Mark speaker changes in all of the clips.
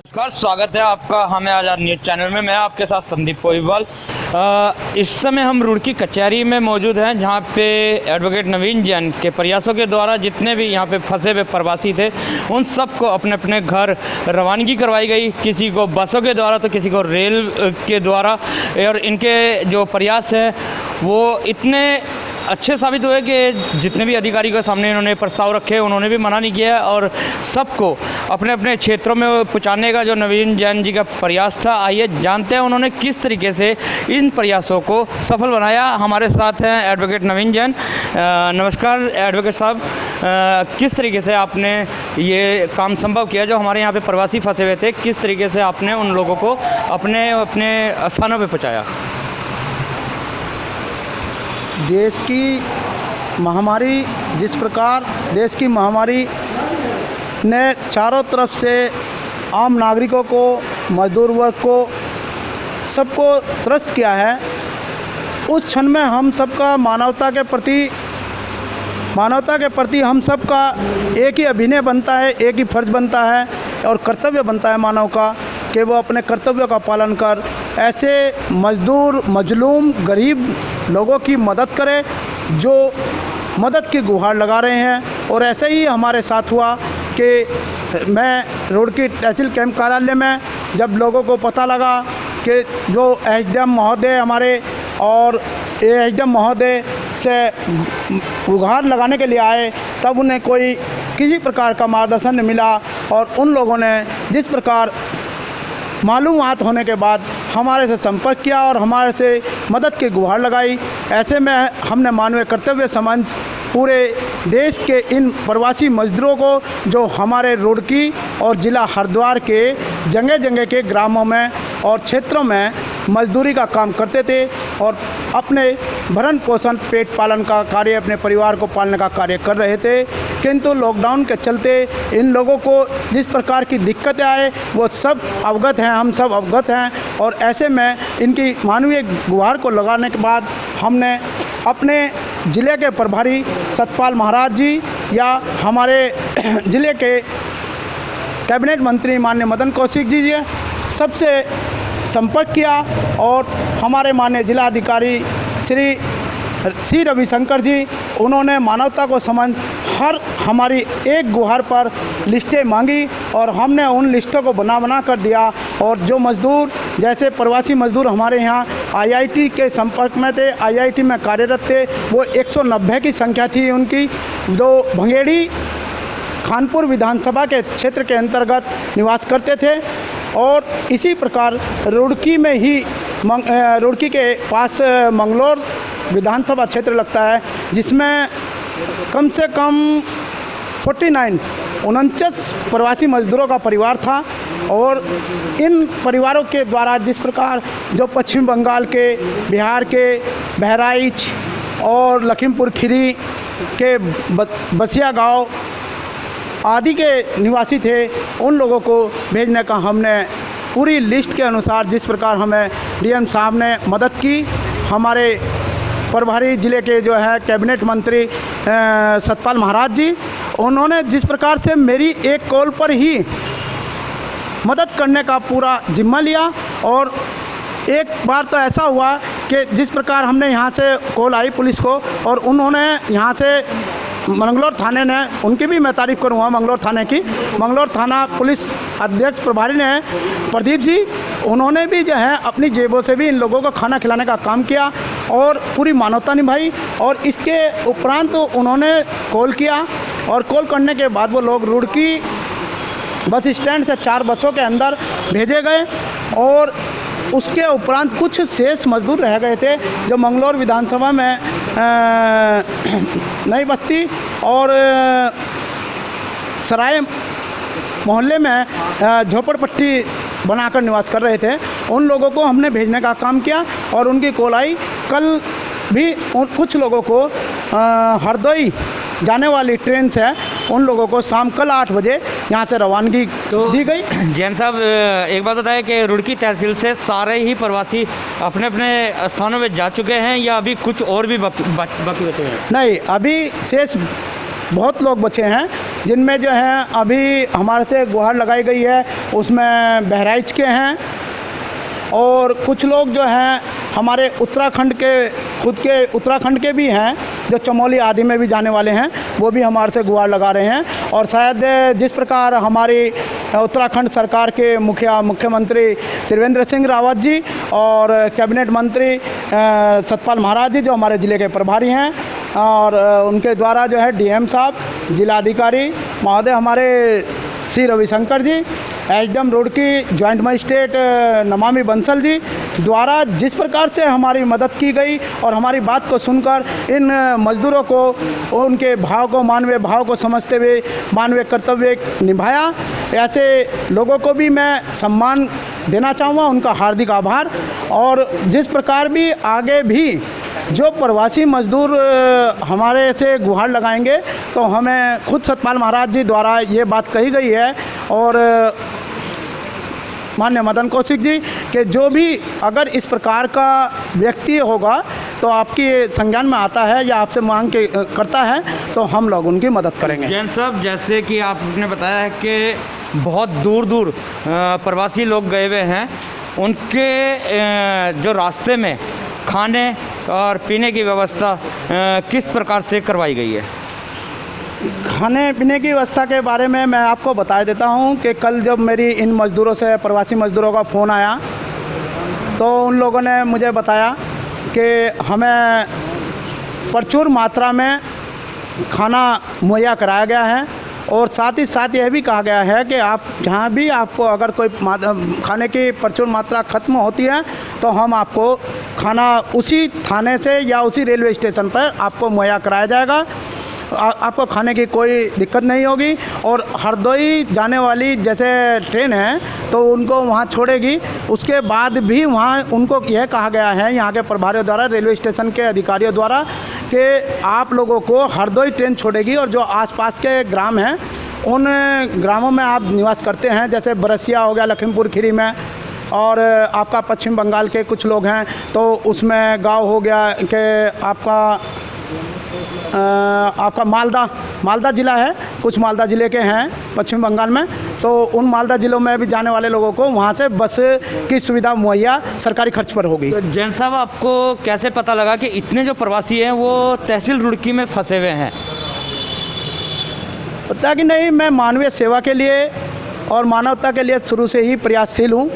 Speaker 1: नमस्कार, स्वागत है आपका हमें आज़ाद न्यूज़ चैनल में। मैं आपके साथ संदीप कोईवाल। इस समय हम रुड़की कचहरी में मौजूद हैं, जहां पे एडवोकेट नवीन जैन के प्रयासों के द्वारा जितने भी यहां पे फंसे हुए प्रवासी थे उन सब को अपने अपने घर रवानगी करवाई गई। किसी को बसों के द्वारा तो किसी को रेल के द्वारा। और इनके जो प्रयास हैं वो इतने अच्छे साबित हुए कि जितने भी अधिकारी के सामने इन्होंने प्रस्ताव रखे उन्होंने भी मना नहीं किया और सबको अपने अपने क्षेत्रों में पहुंचाने का जो नवीन जैन जी का प्रयास था, आइए जानते हैं उन्होंने किस तरीके से इन प्रयासों को सफल बनाया। हमारे साथ हैं एडवोकेट नवीन जैन। नमस्कार एडवोकेट साहब, किस तरीके से आपने ये काम संभव किया जो हमारे यहाँ पे प्रवासी फंसे हुए थे, किस तरीके से आपने उन लोगों को अपने अपने स्थानों पर पहुँचाया?
Speaker 2: देश की महामारी, जिस प्रकार देश की महामारी ने चारों तरफ से आम नागरिकों को, मजदूर वर्ग को, सबको त्रस्त किया है, उस क्षण में हम सबका मानवता के प्रति हम सबका एक ही अभिनय बनता है, एक ही फर्ज बनता है और कर्तव्य बनता है मानव का कि वो अपने कर्तव्यों का पालन कर ऐसे मजदूर, मजलूम, गरीब लोगों की मदद करे जो मदद की गुहार लगा रहे हैं। और ऐसे ही हमारे साथ हुआ कि मैं रुड़की तहसील कैंप कार्यालय में जब लोगों को पता लगा कि जो एसडीएम महोदय हमारे और एसडीएम महोदय से गुहार लगाने के लिए आए, तब उन्हें कोई किसी प्रकार का मार्गदर्शन नहीं मिला और उन लोगों ने जिस प्रकार मालूमात होने के बाद हमारे से संपर्क किया और हमारे से मदद की गुहार लगाई। ऐसे में हमने मानवीय कर्तव्य समझ पूरे देश के इन प्रवासी मजदूरों को जो हमारे रुड़की और ज़िला हरिद्वार के जगह जगह के ग्रामों में और क्षेत्रों में मजदूरी का काम करते थे और अपने भरण पोषण, पेट पालन का कार्य, अपने परिवार को पालने का कार्य कर रहे थे। किंतु लॉकडाउन के चलते इन लोगों को जिस प्रकार की दिक्कतें आए वो सब अवगत हैं, हम सब अवगत हैं। और ऐसे में इनकी मानवीय गुहार को लगाने के बाद हमने अपने ज़िले के प्रभारी सतपाल महाराज जी या हमारे ज़िले के कैबिनेट मंत्री माननीय मदन कौशिक जी सबसे संपर्क किया और हमारे माननीय जिलाधिकारी श्री सी रविशंकर जी, उन्होंने मानवता को समझ हर हमारी एक गुहार पर लिस्टें मांगी और हमने उन लिस्टों को बना कर दिया। और जो मज़दूर, जैसे प्रवासी मज़दूर हमारे यहाँ आईआईटी के संपर्क में थे, आईआईटी में कार्यरत थे, वो 190 की संख्या थी उनकी, जो भंगेड़ी खानपुर विधानसभा के क्षेत्र के अंतर्गत निवास करते थे। और इसी प्रकार रुड़की में ही रुड़की के पास मंगलौर विधानसभा क्षेत्र लगता है, जिसमें कम से कम 49 प्रवासी मजदूरों का परिवार था। और इन परिवारों के द्वारा जिस प्रकार जो पश्चिम बंगाल के, बिहार के बहराइच और लखीमपुर खीरी के बसिया गांव आदि के निवासी थे, उन लोगों को भेजने का हमने पूरी लिस्ट के अनुसार जिस प्रकार हमें डीएम साहब ने मदद की, हमारे प्रभारी ज़िले के जो है कैबिनेट मंत्री सतपाल महाराज जी, उन्होंने जिस प्रकार से मेरी एक कॉल पर ही मदद करने का पूरा जिम्मा लिया। और एक बार तो ऐसा हुआ कि जिस प्रकार हमने यहाँ से कॉल आई पुलिस को और उन्होंने यहाँ से मंगलौर थाने ने, उनकी भी मैं तारीफ़ करूँगा मंगलौर थाने की, मंगलौर थाना पुलिस अध्यक्ष प्रभारी ने प्रदीप जी, उन्होंने भी जो है अपनी जेबों से भी इन लोगों को खाना खिलाने का काम किया और पूरी मानवता निभाई। और इसके उपरांत तो उन्होंने कॉल किया और कॉल करने के बाद वो लोग रुड़की बस स्टैंड से 4 बसों के अंदर भेजे गए। और उसके उपरांत कुछ शेष मजदूर रह गए थे जो मंगलौर विधानसभा में नई बस्ती और सराय मोहल्ले में झोपड़पट्टी बनाकर निवास कर रहे थे, उन लोगों को हमने भेजने का काम किया। और उनकी कॉल आई, कल भी कुछ लोगों को हरदोई जाने वाली ट्रेन से उन लोगों को शाम कल 8 बजे यहाँ से रवानगी दी गई।
Speaker 1: जैन साहब, एक बात बताएं कि रुड़की तहसील से सारे ही प्रवासी अपने अपने स्थानों में जा चुके हैं या अभी कुछ और भी बाकी बचे हैं?
Speaker 2: नहीं, अभी शेष बहुत लोग बचे हैं जिनमें जो है अभी हमारे से गुहार लगाई गई है उसमें बहराइच के हैं, और कुछ लोग जो हैं हमारे उत्तराखंड के, खुद के उत्तराखंड के भी हैं जो चमोली आदि में भी जाने वाले हैं, वो भी हमारे से गुहार लगा रहे हैं। और शायद जिस प्रकार हमारी उत्तराखंड सरकार के मुख्यमंत्री त्रिवेंद्र सिंह रावत जी और कैबिनेट मंत्री सतपाल महाराज जी जो हमारे ज़िले के प्रभारी हैं, और उनके द्वारा जो है डीएम साहब, जिलाधिकारी महोदय हमारे श्री रविशंकर जी, SDM Roorkee, joint magistrate Namami Bansal ji द्वारा जिस प्रकार से हमारी मदद की गई और हमारी बात को सुनकर इन मज़दूरों को उनके भाव को, मानवीय भाव को समझते हुए मानवीय कर्तव्य निभाया, ऐसे लोगों को भी मैं सम्मान देना चाहूँगा, उनका हार्दिक आभार। और जिस प्रकार भी आगे भी जो प्रवासी मज़दूर हमारे से गुहार लगाएंगे तो हमें खुद सतपाल महाराज जी द्वारा ये बात कही गई है, और माननीय मदन कौशिक जी कि जो भी अगर इस प्रकार का व्यक्ति होगा तो आपकी संज्ञान में आता है या आपसे मांग के करता है तो हम लोग उनकी मदद करेंगे।
Speaker 1: जैन साहब, जैसे कि आपने बताया है कि बहुत दूर दूर प्रवासी लोग गए हुए हैं, उनके जो रास्ते में खाने और पीने की व्यवस्था किस प्रकार से करवाई गई है?
Speaker 2: खाने पीने की व्यवस्था के बारे में मैं आपको बता देता हूं कि कल जब मेरी इन मज़दूरों से, प्रवासी मज़दूरों का फ़ोन आया तो उन लोगों ने मुझे बताया कि हमें प्रचुर मात्रा में खाना मुहैया कराया गया है, और साथ ही साथ यह भी कहा गया है कि आप जहाँ भी आपको अगर कोई खाने की प्रचुर मात्रा ख़त्म होती है तो हम आपको खाना उसी थाने से या उसी रेलवे स्टेशन पर आपको मुहैया कराया जाएगा, आपको खाने की कोई दिक्कत नहीं होगी। और हरदोई जाने वाली जैसे ट्रेन है तो उनको वहाँ छोड़ेगी, उसके बाद भी वहाँ उनको यह कहा गया है यहाँ के प्रभारियों द्वारा, रेलवे स्टेशन के अधिकारियों द्वारा, कि आप लोगों को हरदोई ट्रेन छोड़ेगी, और जो आसपास के ग्राम हैं उन ग्रामों में आप निवास करते हैं, जैसे बरसिया हो गया लखीमपुर खीरी में, और आपका पश्चिम बंगाल के कुछ लोग हैं तो उसमें गांव हो गया कि आपका मालदा ज़िला है, कुछ मालदा ज़िले के हैं पश्चिम बंगाल में, तो उन मालदा ज़िलों में भी जाने वाले लोगों को वहाँ से बस की सुविधा मुहैया सरकारी खर्च पर होगी।
Speaker 1: तो जैन साहब, आपको कैसे पता लगा कि इतने जो प्रवासी हैं वो तहसील रुड़की में फंसे हुए हैं?
Speaker 2: पता कि नहीं, मैं मानवीय सेवा के लिए और मानवता के लिए शुरू से ही प्रयासशील हूँ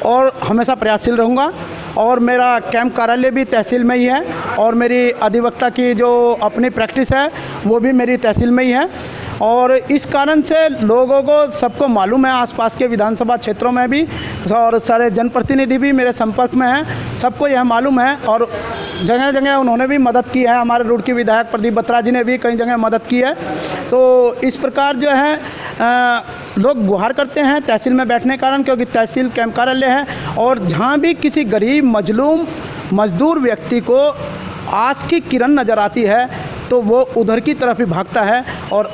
Speaker 2: और हमेशा प्रयासशील रहूँगा, और मेरा कैंप कार्यालय भी तहसील में ही है, और मेरी अधिवक्ता की जो अपनी प्रैक्टिस है वो भी मेरी तहसील में ही है। और इस कारण से लोगों को सबको मालूम है, आसपास के विधानसभा क्षेत्रों में भी, और सारे जनप्रतिनिधि भी मेरे संपर्क में हैं, सबको यह मालूम है, और जगह जगह उन्होंने भी मदद की है। हमारे रुड़की विधायक प्रदीप बत्रा जी ने भी कई जगह मदद की है। तो इस प्रकार जो है लोग गुहार करते हैं तहसील में बैठने के कारण, क्योंकि तहसील कैंप कार्यालय है, और जहाँ भी किसी गरीब मजलूम मजदूर व्यक्ति को आस की किरण नज़र आती है तो वो उधर की तरफ ही भागता है और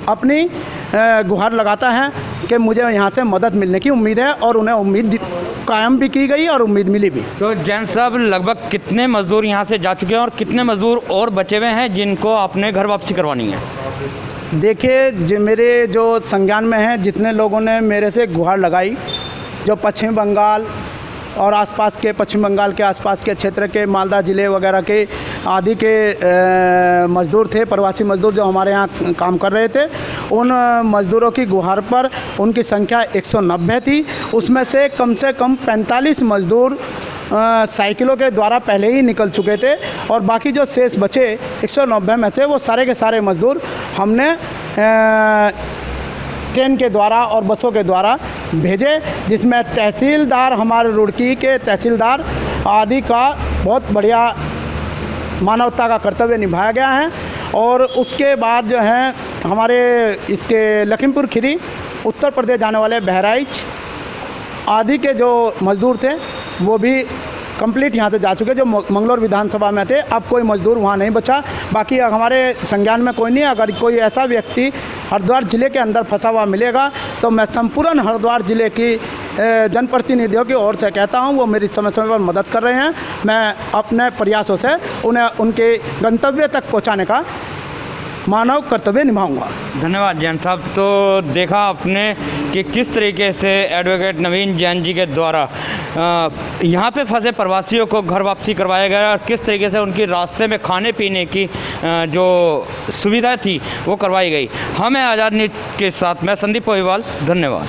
Speaker 2: अपनी गुहार लगाता है कि मुझे यहाँ से मदद मिलने की उम्मीद है, और उन्हें उम्मीद कायम भी की गई और उम्मीद मिली भी।
Speaker 1: तो जैन साहब, लगभग कितने मज़दूर यहाँ से जा चुके हैं और कितने मज़दूर और बचे हुए हैं जिनको अपने घर वापसी करवानी है?
Speaker 2: देखिए, मेरे जो संज्ञान में हैं, जितने लोगों ने मेरे से गुहार लगाई, जो पश्चिम बंगाल और आसपास के, पश्चिम बंगाल के आसपास के क्षेत्र के मालदा ज़िले वगैरह के आदि के मज़दूर थे, प्रवासी मज़दूर जो हमारे यहाँ काम कर रहे थे, उन मज़दूरों की गुहार पर उनकी संख्या 190 थी। उसमें से कम 45 मज़दूर साइकिलों के द्वारा पहले ही निकल चुके थे, और बाकी जो शेष बचे 190 में से वो सारे के सारे मज़दूर हमने ट्रेन के द्वारा और बसों के द्वारा भेजे, जिसमें तहसीलदार, हमारे रुड़की के तहसीलदार आदि का बहुत बढ़िया मानवता का कर्तव्य निभाया गया है। और उसके बाद जो है हमारे इसके लखीमपुर खीरी, उत्तर प्रदेश जाने वाले बहराइच आदि के जो मज़दूर थे वो भी कंप्लीट यहाँ से जा चुके, जो मंगलौर विधानसभा में थे। अब कोई मज़दूर वहाँ नहीं बचा, बाकी हमारे संज्ञान में कोई नहीं। अगर कोई ऐसा व्यक्ति हरिद्वार ज़िले के अंदर फंसा हुआ मिलेगा तो मैं संपूर्ण हरिद्वार ज़िले की जनप्रतिनिधियों की ओर से कहता हूँ, वो मेरी समय समय पर मदद कर रहे हैं। मैं अपने प्रयासों से उन्हें उनके गंतव्य तक पहुँचाने का मानव कर्तव्य निभाऊंगा।
Speaker 1: धन्यवाद जैन साहब। तो देखा आपने कि किस तरीके से एडवोकेट नवीन जैन जी के द्वारा यहाँ पे फंसे प्रवासियों को घर वापसी करवाया गया और किस तरीके से उनकी रास्ते में खाने पीने की जो सुविधा थी वो करवाई गई। हमें आज़ाद न्यूज़ के साथ मैं संदीप पोईवाल, धन्यवाद।